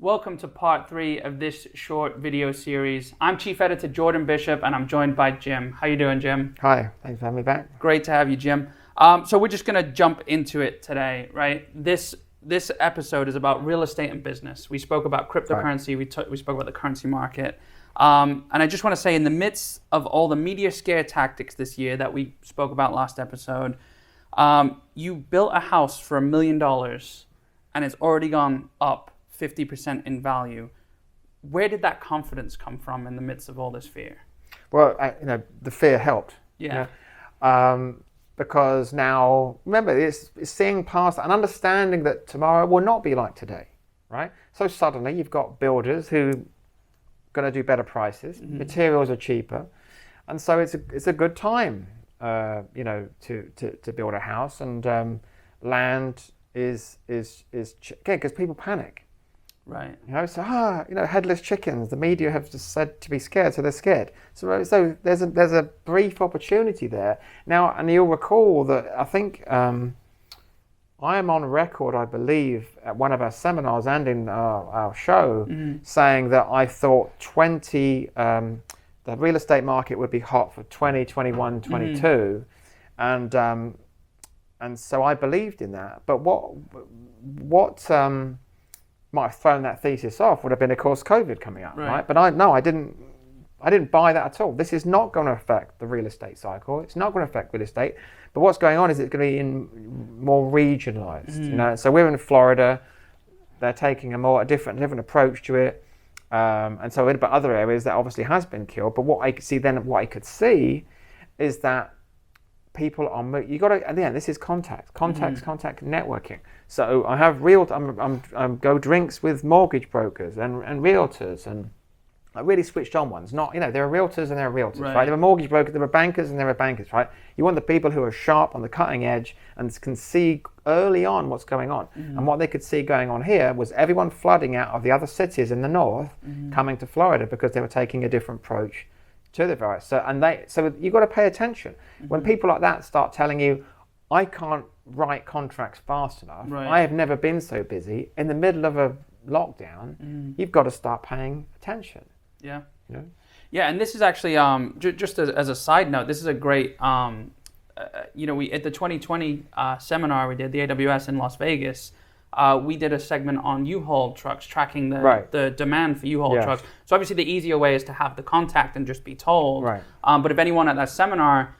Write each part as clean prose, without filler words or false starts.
Welcome to part 3 of this short video series. I'm Chief Editor Jordan Bishop and I'm joined by Jim. How you doing, Jim? Hi, thanks for having me back. Great to have you, Jim. So we're just going to jump into it today, right? This episode is about real estate and business. We spoke about cryptocurrency, we spoke about the currency market. And I just want to say, in the midst of all the media scare tactics this year that we spoke about last episode, you built a house for $1 million and it's already gone up 50% in value. Where did that confidence come from in the midst of all this fear? Well, the fear helped. Yeah. Because now, remember, it's seeing past and understanding that tomorrow will not be like today, right? So suddenly you've got builders who are going to do better prices, materials are cheaper, and so it's a good time, to build a house, and land is because people panic. Right. So headless chickens. The media have just said to be scared, so they're scared. So there's a brief opportunity there now, and you'll recall that I think I am on record, I believe, at one of our seminars and in our show, saying that I thought the real estate market would be hot for 2021, 22, and so I believed in that. But what might have thrown that thesis off would have been, of course, COVID coming up, right? But I didn't buy that at all. This is not going to affect the real estate cycle. It's not going to affect real estate. But what's going on is it's going to be more regionalized. So we're in Florida. They're taking a different approach to it, and so but other areas that obviously has been killed. But what I could see is that people are, you got to, at the end, this is contact, networking. So I have I'm go drinks with mortgage brokers and realtors, and I really switched on ones. Not, there are realtors and there are realtors, right? There are mortgage brokers, there are bankers and there are bankers, right? You want the people who are sharp on the cutting edge and can see early on what's going on. And what they could see going on here was everyone flooding out of the other cities in the north, coming to Florida because they were taking a different approach to the virus. So you've got to pay attention. When people like that start telling you, I can't write contracts fast enough, I have never been so busy, in the middle of a lockdown, you've got to start paying attention. Yeah. Yeah, and this is actually, just as a side note, this is a great, we at the 2020 seminar we did, the AWS in Las Vegas, we did a segment on U-Haul trucks, tracking the demand for U-Haul trucks. So obviously the easier way is to have the contact and just be told. Right. But if anyone at that seminar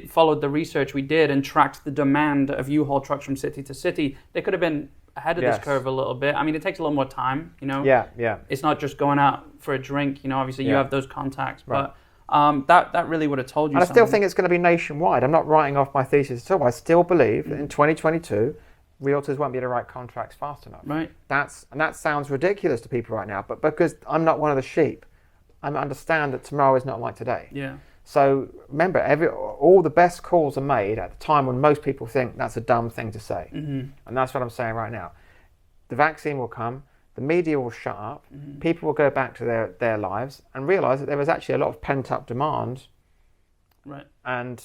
followed the research we did and tracked the demand of U-Haul trucks from city to city, they could have been ahead of this curve a little bit. I mean, it takes a little more time, Yeah. It's not just going out for a drink, obviously you have those contacts, but that really would have told you something. I still think it's going to be nationwide. I'm not writing off my thesis at all. I still believe that in 2022, realtors won't be able to write contracts fast enough. Right. And that sounds ridiculous to people right now, but because I'm not one of the sheep, I understand that tomorrow is not like today. Yeah. So remember, all the best calls are made at the time when most people think that's a dumb thing to say. And that's what I'm saying right now. The vaccine will come, the media will shut up, people will go back to their lives and realize that there was actually a lot of pent-up demand, and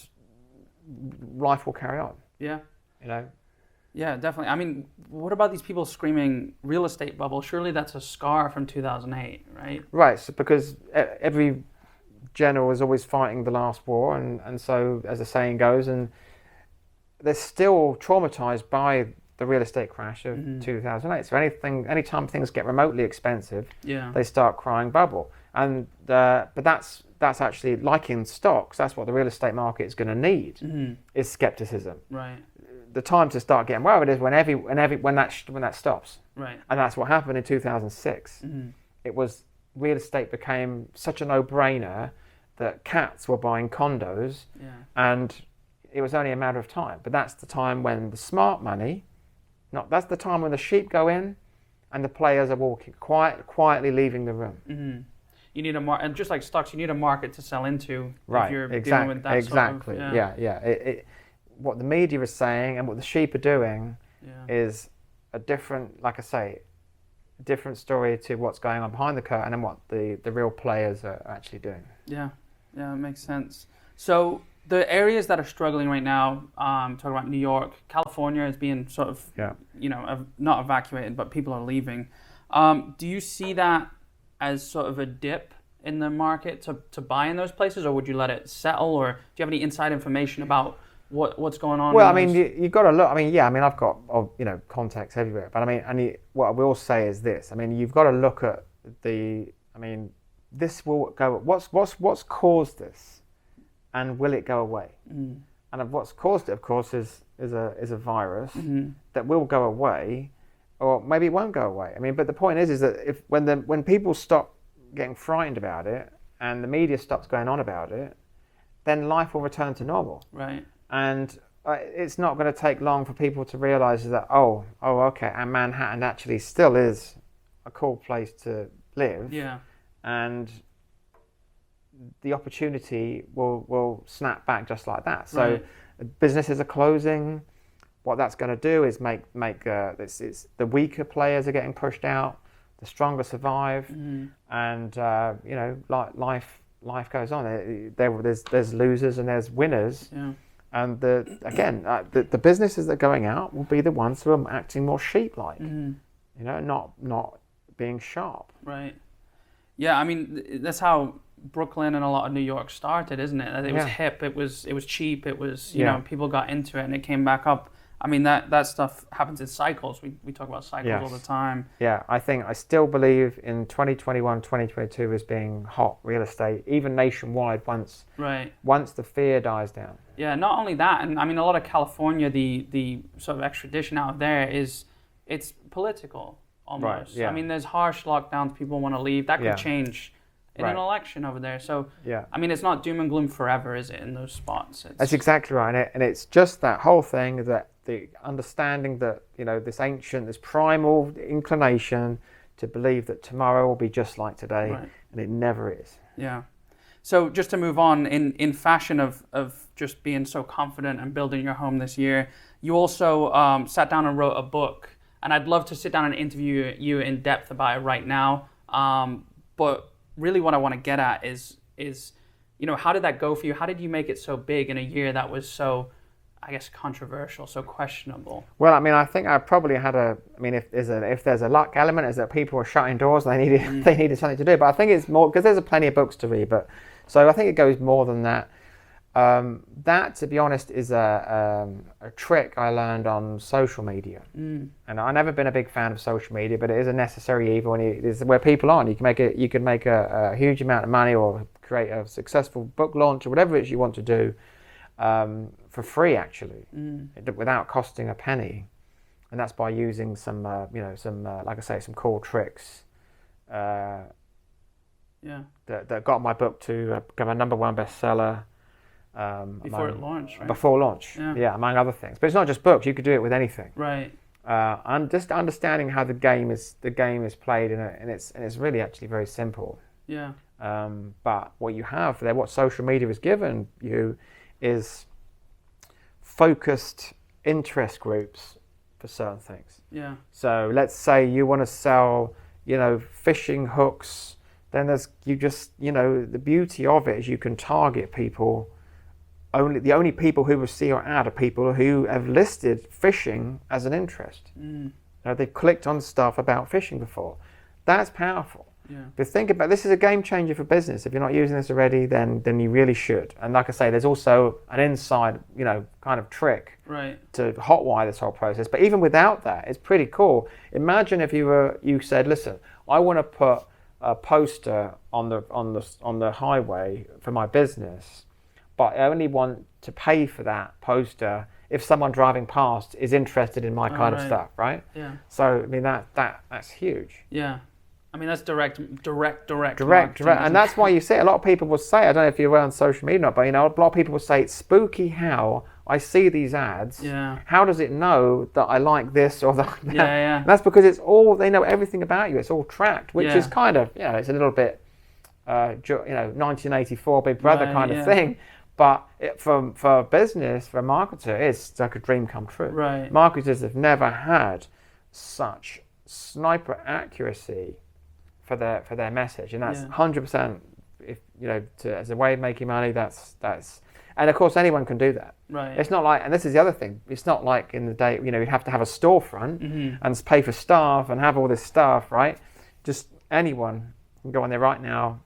life will carry on. Yeah. Yeah, definitely. I mean, what about these people screaming real estate bubble? Surely that's a scar from 2008, right? Right, so because every general is always fighting the last war, and so, as the saying goes, and they're still traumatized by the real estate crash of 2008. So anytime things get remotely expensive, they start crying bubble. And but that's actually, like in stocks, that's what the real estate market is going to need, is skepticism. Right. The time to start getting worried is when that stops. Right. And that's what happened in 2006. It was, real estate became such a no-brainer that cats were buying condos, and it was only a matter of time. But that's the time when the smart money, that's the time when the sheep go in and the players are walking quietly leaving the room. You need and just like stocks, you need a market to sell into if you're dealing with that exactly. sort of, what the media is saying and what the sheep are doing is a different, like I say, different story to what's going on behind the curtain and what the real players are actually doing. Yeah, it makes sense. So the areas that are struggling right now, talking about New York, California is being sort of, not evacuated, but people are leaving. Do you see that as sort of a dip in the market to buy in those places, or would you let it settle, or do you have any inside information about what's going on? Well, I mean, you've got to look. I mean, yeah, I mean, I've got contacts everywhere, but I mean, what I will say is this. I mean, you've got to look at this will go. What's caused this, and will it go away? And what's caused it, of course, is a virus that will go away, or maybe it won't go away. I mean, but the point is that when people stop getting frightened about it, and the media stops going on about it, then life will return to normal. Right. And it's not going to take long for people to realise that okay, and Manhattan actually still is a cool place to live. Yeah. And the opportunity will snap back just like that. So businesses are closing. What that's going to do is make it's the weaker players are getting pushed out, the stronger survive, and life goes on. There's losers and there's winners. Yeah. And the businesses that are going out will be the ones who are acting more sheep-like, not being sharp. Right. Yeah, I mean, that's how Brooklyn and a lot of New York started, isn't it? It was hip, it was cheap, it was, you know, people got into it and it came back up. I mean, that stuff happens in cycles. We talk about cycles all the time. Yeah, I still believe in 2021, 2022 as being hot real estate, even nationwide once the fear dies down. Yeah, not only that, and I mean, a lot of California, the sort of extradition out there it's political almost. Right, yeah. I mean, there's harsh lockdowns, people want to leave. That could change in an election over there. So, I mean, it's not doom and gloom forever, is it, in those spots? That's exactly right. And it's just that whole thing, that the understanding that, this primal inclination to believe that tomorrow will be just like today, and it never is. Yeah. So just to move on, in fashion of just being so confident and building your home this year, you also sat down and wrote a book. And I'd love to sit down and interview you in depth about it right now. But really what I want to get at is how did that go for you? How did you make it so big in a year that was so, I guess, controversial, so questionable? Well, I mean, I think I probably had if there's a luck element, is that people were shutting doors and they needed something to do. But I think it's more, because there's plenty of books to read, so I think it goes more than that. That, to be honest, is a trick I learned on social media. And I've never been a big fan of social media, but it is a necessary evil, and it is where people are. You can make a huge amount of money or create a successful book launch or whatever it is you want to do for free, actually, without costing a penny. And that's by using some like I say, some cool tricks. That got my book to become a #1 bestseller. Before it launched, right? Before launch, among other things. But it's not just books; you could do it with anything. Right. And just understanding how the game is played, and it's really actually very simple. Yeah. But what you have there, what social media has given you, is focused interest groups for certain things. Yeah. So let's say you want to sell, fishing hooks. Then the beauty of it is you can target people. The only people who will see your ad are people who have listed fishing as an interest. They've clicked on stuff about fishing before. That's powerful. Yeah. But think about, this is a game changer for business. If you're not using this already, then you really should. And like I say, there's also an inside, kind of trick to hotwire this whole process. But even without that, it's pretty cool. Imagine if you said, listen, I want to put a poster on the highway for my business, but I only want to pay for that poster if someone driving past is interested in my kind of stuff, right? Yeah. So I mean that's huge. Yeah. I mean, that's direct. And that's why you see a lot of people will say, I don't know if you're on social media or not, but a lot of people will say, it's spooky how I see these ads. Yeah. How does it know that I like this or that? Yeah. And that's because they know everything about you. It's all tracked, which is kind of, it's a little bit, 1984 Big Brother kind of thing. But for business, for a marketer, it's like a dream come true. Right. Marketers have never had such sniper accuracy for their message, and that's 100%. If as a way of making money, that's And of course, anyone can do that. Right. It's not like, and this is the other thing, it's not like in the day, you have to have a storefront and pay for staff and have all this stuff, right? Just anyone can go on there right now,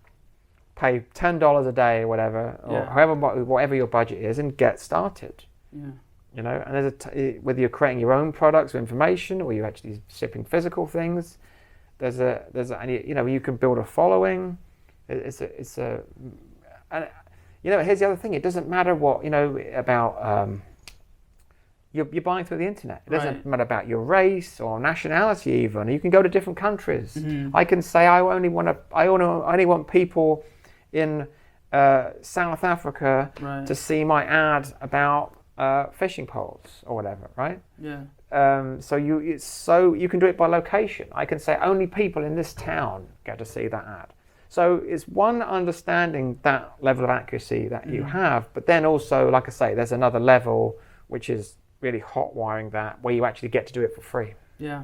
pay $10 a day or whatever, or whatever your budget is, and get started. Yeah. And there's whether you're creating your own products or information, or you're actually shipping physical things, and you can build a following. Here's the other thing. It doesn't matter what about. You're buying through the internet. It doesn't matter about your race or nationality even. You can go to different countries. I can say I only want people in South Africa to see my ad about fishing poles or whatever, right? Yeah. So you can do it by location. I can say only people in this town get to see that ad. So it's one, understanding that level of accuracy that you have, but then also, like I say, there's another level which is really hot wiring that, where you actually get to do it for free. Yeah.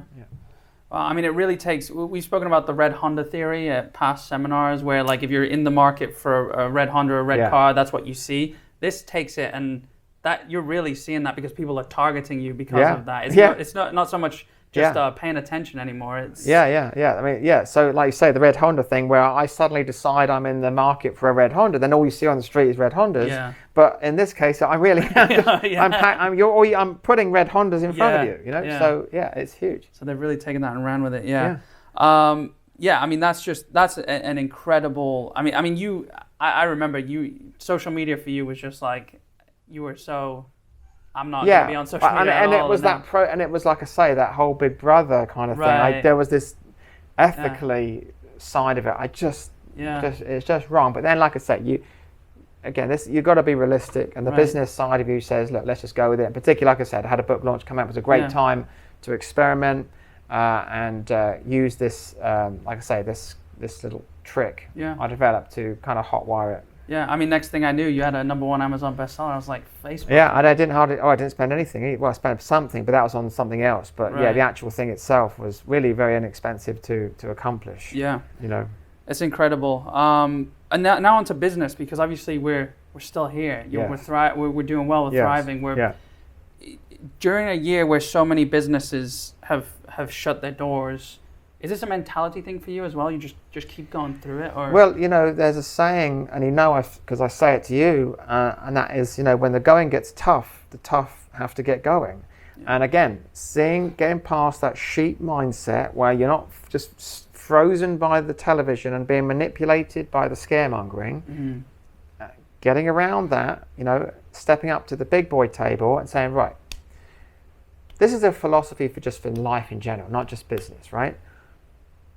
Well, I mean, it really takes. We've spoken about the red Honda theory at past seminars, where like if you're in the market for a red Honda or a red car, that's what you see. This takes it, and that you're really seeing that because people are targeting you because of that. It's not so much just paying attention anymore. It's I mean, so like you say, the red Honda thing, where I suddenly decide I'm in the market for a red Honda, then all you see on the street is red Hondas. Yeah. But in this case, I really I'm putting red Hondas in front of you. So it's huge. So they've really taken that and ran with it. I mean, that's an incredible. I mean, I remember social media for you was just like, you were so. I'm not going to be on social media at all. And it was like I say, that whole Big Brother kind of thing. There was this ethically side of it. It's just wrong. But then, like I said, you've got to be realistic, and the business side of you says, look, let's just go with it. In particular, like I said, I had a book launch come out. It was a great time to experiment and use this, like I say, this little trick I developed to kind of hotwire it. Yeah, I mean, next thing I knew, you had a #1 Amazon bestseller. I was like, Facebook. Yeah, and I didn't spend anything. Well, I spent something, but that was on something else. But the actual thing itself was really very inexpensive to accomplish. Yeah. It's incredible. And now onto business, because obviously we're still here. We're doing well. We're thriving. During a year where so many businesses have shut their doors. Is this a mentality thing for you as well? You just keep going through it, or? Well, there's a saying, and because I say it to you, and that is, when the going gets tough, the tough have to get going. Yeah. And again, getting past that sheep mindset where you're not just frozen by the television and being manipulated by the scaremongering, getting around that, stepping up to the big boy table and saying, right, this is a philosophy for life in general, not just business, right?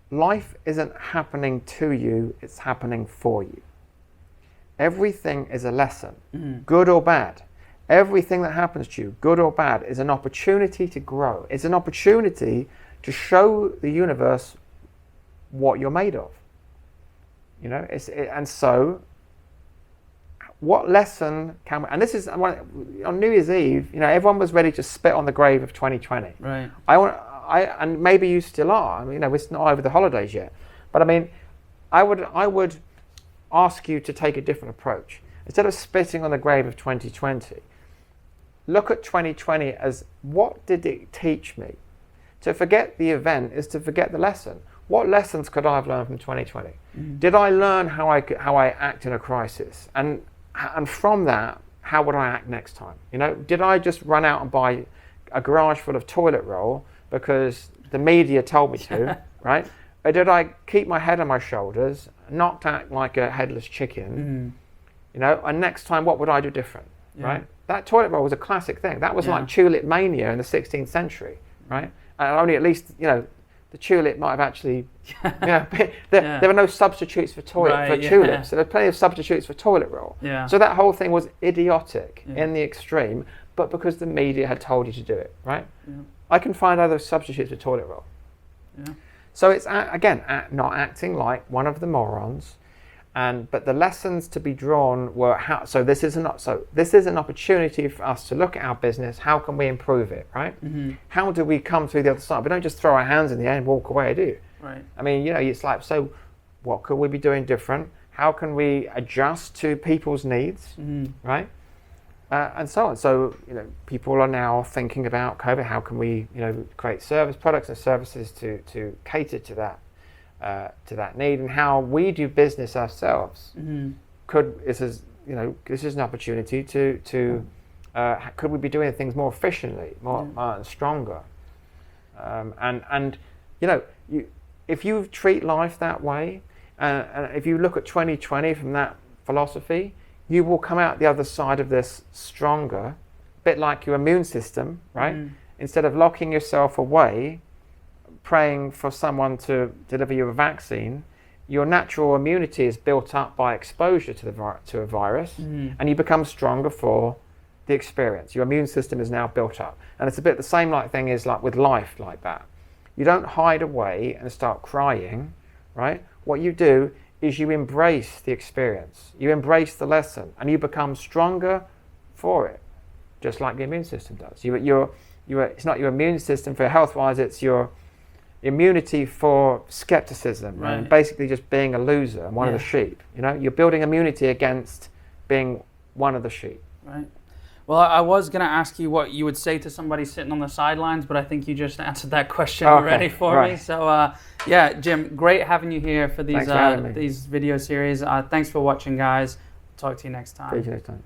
Life isn't happening to you, it's happening for you. Everything is a lesson, good or bad. Everything that happens to you, good or bad, is an opportunity to grow. It's an opportunity to show the universe what you're made of. And so, what lesson can we, and this is on New Year's Eve, everyone was ready to spit on the grave of 2020. Right. And maybe you still are. I mean, it's not over the holidays yet. But I mean, I would ask you to take a different approach. Instead of spitting on the grave of 2020, look at 2020 as, what did it teach me? To forget the event is to forget the lesson. What lessons could I have learned from 2020? Did I learn how I act in a crisis? And from that, how would I act next time? Did I just run out and buy a garage full of toilet roll because the media told me to, right? Or did I keep my head on my shoulders, not act like a headless chicken, and next time, what would I do different, right? That toilet roll was a classic thing. That was like tulip mania in the 16th century, right? And only at least, the tulip might have actually, there were no substitutes for tulips. So there were plenty of substitutes for toilet roll. Yeah. So that whole thing was idiotic in the extreme, but because the media had told you to do it, right? Yeah. I can find other substitutes for toilet roll. Yeah. So it's not acting like one of the morons, but the lessons to be drawn were this is an opportunity for us to look at our business. How can we improve it, right? Mm-hmm. How do we come through the other side? We don't just throw our hands in the air and walk away, do you? Right. I mean, it's like, so what could we be doing different? How can we adjust to people's needs, right? and so on. So people are now thinking about COVID. How can we create products and services to cater to that need, and how we do business ourselves. This is an opportunity to could we be doing things more efficiently, more stronger, and if you treat life that way, and if you look at 2020 from that philosophy, you will come out the other side of this stronger, a bit like your immune system, right? Instead of locking yourself away, praying for someone to deliver you a vaccine, your natural immunity is built up by exposure to a virus, and you become stronger for the experience. Your immune system is now built up. And it's a bit the same thing is like with life like that. You don't hide away and start crying, right? What you do is you embrace the experience, you embrace the lesson, and you become stronger for it, just like the immune system does. It's not your immune system for health-wise, it's your immunity for skepticism, right? And basically just being a loser and one of the sheep. You're building immunity against being one of the sheep. Right. Well, I was going to ask you what you would say to somebody sitting on the sidelines, but I think you just answered that question already for me. So, Jim, great having you here for these video series. Thanks for watching, guys. Talk to you next time. See you next time.